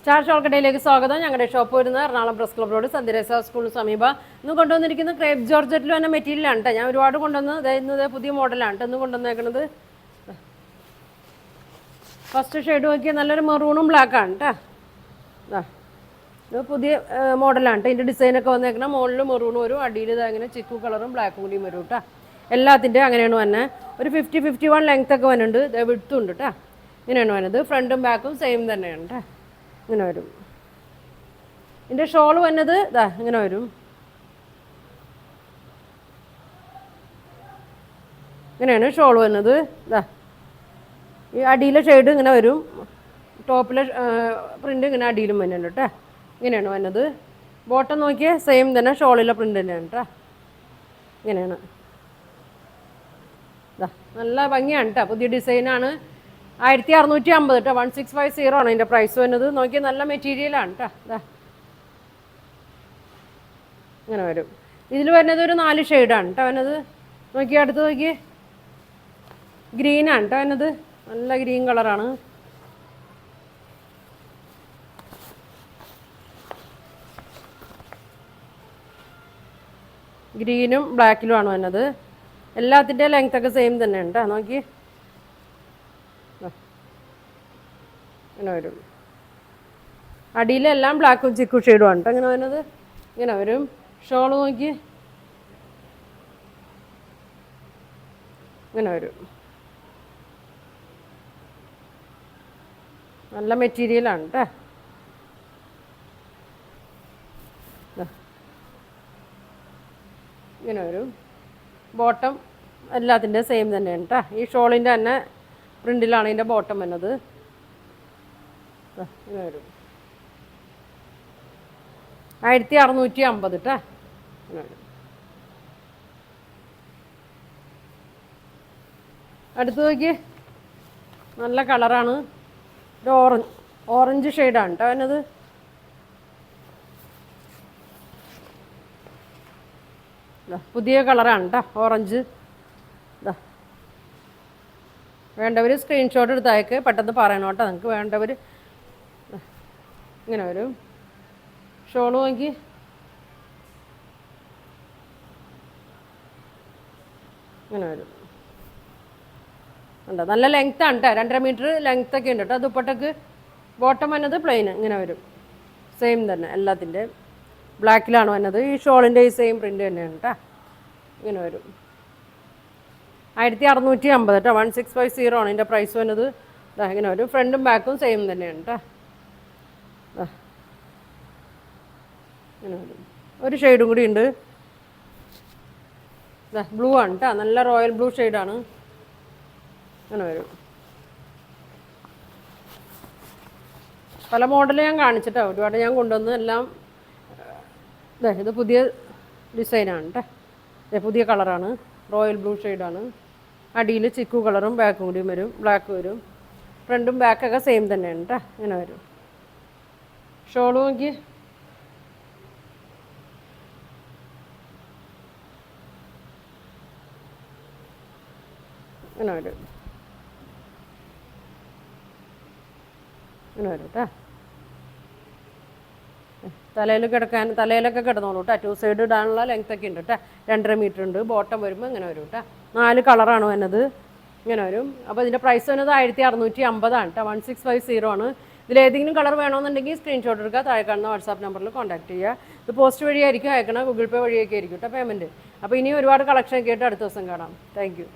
Star ഷോൾക്കടയിലേക്ക് സ്വാഗതം. ഞങ്ങളുടെ shop വരുന്നത് എറണാകുളം പ്രസ് ക്ലബ് റോഡ് സന്ധ്യരേസ സ്കൂളിന് സമീപം. ഇന്ന് കൊണ്ടുവന്നിരിക്കുന്ന ക്രേപ്പ് ജോർജറ്റിൽ തന്നെ മെറ്റീരിയലാണ് കേട്ടോ. ഞാൻ ഒരുപാട് ഇന്നത് പുതിയ മോഡലാണ് കേട്ടോ ഇന്ന് കൊണ്ടുവന്നേക്കുന്നത്. ഫസ്റ്റ് ഷെയ്ഡ് നോക്കിയാൽ നല്ലൊരു മെറൂണും ബ്ലാക്കാണ് കേട്ടോ. ഇത് പുതിയ മോഡലാണ് കേട്ടോ. ഇതിൻ്റെ ഡിസൈനൊക്കെ വന്നേക്കണം. മുകളിൽ മെറൂൺ വരും, അടിയിൽ ഇങ്ങനെ ചിക്കു കളറും ബ്ലാക്കും കൂടിയും വരും കേട്ടോ. എല്ലാത്തിൻ്റെയും അങ്ങനെയാണ് വന്നെ. ഒരു 50-51 ലെങ്ത് ഒക്കെ വരുന്നുണ്ട്. ഇത് വിടുത്തും ഉണ്ട് കേട്ടോ. ഇങ്ങനെയാണ് വരുന്നത്. ഫ്രണ്ടും ബാക്കും സെയിം തന്നെയാണ് കേട്ടോ. ഇങ്ങനെ വരും. ഇതിൻ്റെ ഷോൾ വന്നത് ഇങ്ങനെ വരും. ഇങ്ങനെയാണ് ഷോൾ വന്നത്. ഈ അടിയിലെ ഷെയ്ഡ് ഇങ്ങനെ വരും. ടോപ്പിലെ പ്രിൻ്റ് ഇങ്ങനെ അടിയിലും വരുന്നുണ്ട് കേട്ടോ. ഇങ്ങനെയാണ് വന്നത്. ബോട്ടം നോക്കിയാൽ സെയിം തന്നെ ഷോളിലെ പ്രിൻ്റ് തന്നെയാണ് കേട്ടോ. ഇങ്ങനെയാണ്. നല്ല ഭംഗിയാണ് കേട്ടോ. പുതിയ ഡിസൈനാണ്. 1650 കേട്ടോ. 1650 ആണ് അതിൻ്റെ പ്രൈസ് വരുന്നത്. നോക്കിയാൽ നല്ല മെറ്റീരിയലാണ് കേട്ടോ. ഇങ്ങനെ വരും. ഇതിൽ വരുന്നത് ഒരു 4 ഷെയ്ഡാണ് കേട്ടോ വരുന്നത്. നോക്കിയാൽ അടുത്ത് നോക്കിയേ, ഗ്രീനാണ് കേട്ടോ വരുന്നത്. നല്ല ഗ്രീൻ കളറാണ്. ഗ്രീനും ബ്ലാക്കിലുമാണ് വരുന്നത്. എല്ലാത്തിൻ്റെയും ലെങ്ത് ഒക്കെ സെയിം തന്നെയാണ് കേട്ടോ. നോക്കി ഇങ്ങനെ വരും. അടിയിലെല്ലാം ബ്ലാക്കും ചിക്കു ഷെയ്ഡുമാണ് കേട്ടോ ഇങ്ങനെ വരുന്നത്. ഇങ്ങനെ വരും. ഷോള് നോക്കി ഇങ്ങനെ വരും. നല്ല മെറ്റീരിയലാണ് കേട്ടോ. ഇങ്ങനെ വരും. ബോട്ടം എല്ലാത്തിൻ്റെയും സെയിം തന്നെയാണ് കേട്ടോ. ഈ ഷോളിൻ്റെ തന്നെ പ്രിൻറ്റിലാണ് ഇതിൻ്റെ ബോട്ടം വരുന്നത്. ഇങ്ങനെ വരും. 1650 കേട്ടോ. ഇങ്ങനെ വരും. അടുത്ത് നോക്കി, നല്ല കളറാണ്. ഒരു ഓറഞ്ച് ഷെയ്ഡാണ് കേട്ടോ വരുന്നത്. പുതിയ കളറാണ് കേട്ടോ ഓറഞ്ച്. വേണ്ടവർ സ്ക്രീൻഷോട്ട് എടുത്തയക്ക്, പെട്ടെന്ന് പറയണം കേട്ടോ. നിങ്ങൾക്ക് വേണ്ടവർ ഇങ്ങനെ വരും. ഷോള് നോക്കി ഇങ്ങനെ വരും. ഉണ്ടോ നല്ല ലെങ്ത്താണ് കേട്ടോ. 2.5 മീറ്റർ ലെങ്ത് ഒക്കെ ഉണ്ട് കേട്ടോ. ദുപ്പട്ടക്ക് ബോട്ടം വന്നത് പ്ലെയിൻ ഇങ്ങനെ വരും. സെയിം തന്നെ എല്ലാത്തിൻ്റെയും ബ്ലാക്കിലാണ് വന്നത്. ഈ ഷോളിൻ്റെ ഈ സെയിം പ്രിൻ്റ് തന്നെയാണ് കേട്ടോ. ഇങ്ങനെ വരും. 1650 കേട്ടോ. 1650 ആണ് ഇതിൻ്റെ പ്രൈസ് വന്നത്. ഇങ്ങനെ വരും. ഫ്രണ്ടും ബാക്കും സെയിം തന്നെയാണ് കേട്ടോ. ഇങ്ങനെ വരും. ഒരു ഷെയ്ഡും കൂടി ഉണ്ട്. ബ്ലൂ ആണ് കേട്ടോ. നല്ല റോയൽ ബ്ലൂ ഷെയ്ഡാണ്. അങ്ങനെ വരും. പല മോഡൽ ഞാൻ കാണിച്ചിട്ടോ. ഒരുപാട് ഞാൻ കൊണ്ടുവന്ന് എല്ലാം. ഇത് പുതിയ ഡിസൈനാണ് കേട്ടോ. പുതിയ കളറാണ്. റോയൽ ബ്ലൂ ഷെയ്ഡാണ്. അടിയിൽ ചിക്കു കളറും ബാക്കും കൂടിയും വരും. ബ്ലാക്ക് വരും. ഫ്രണ്ടും ബാക്കൊക്കെ സെയിം തന്നെയാണ് കേട്ടോ. ഇങ്ങനെ വരും. ഷോള് നോക്കി ഇങ്ങനെ വരും. ഇങ്ങനെ വരും കേട്ടോ. തലയിലൊക്കെ കിടന്നോളൂ കേട്ടോ. 2 സൈഡ് ഇടാനുള്ള ലെങ്ത് ഒക്കെ ഉണ്ട് കേട്ടോ. 2.5 മീറ്റർ ഉണ്ട്. ബോട്ടം വരുമ്പോൾ ഇങ്ങനെ വരും കേട്ടോ. 4 കളറാണ് വരുന്നത്. ഇങ്ങനെ വരും. അപ്പോൾ ഇതിൻ്റെ പ്രൈസ് വരുന്നത് 1650 ആണ് കേട്ടോ. 1650 ആണ്. ഇതിലേതെങ്കിലും കളർ വേണമെന്നുണ്ടെങ്കിൽ സ്ക്രീൻഷോട്ട് എടുക്കുക. താഴെ കാണുന്ന വാട്സാപ്പ് നമ്പറിൽ കോൺടാക്ട് ചെയ്യുക. ഇത് പോസ്റ്റ് വഴിയായിരിക്കും അയക്കണം. ഗൂഗിൾ പേ വഴിയൊക്കെ ആയിരിക്കും കേട്ടോ പേയ്മെൻറ്റ്. അപ്പോൾ ഇനി ഒരുപാട് കളക്ഷൻ ഒക്കെ ആയിട്ട് അടുത്ത ദിവസം കാണാം. Thank you.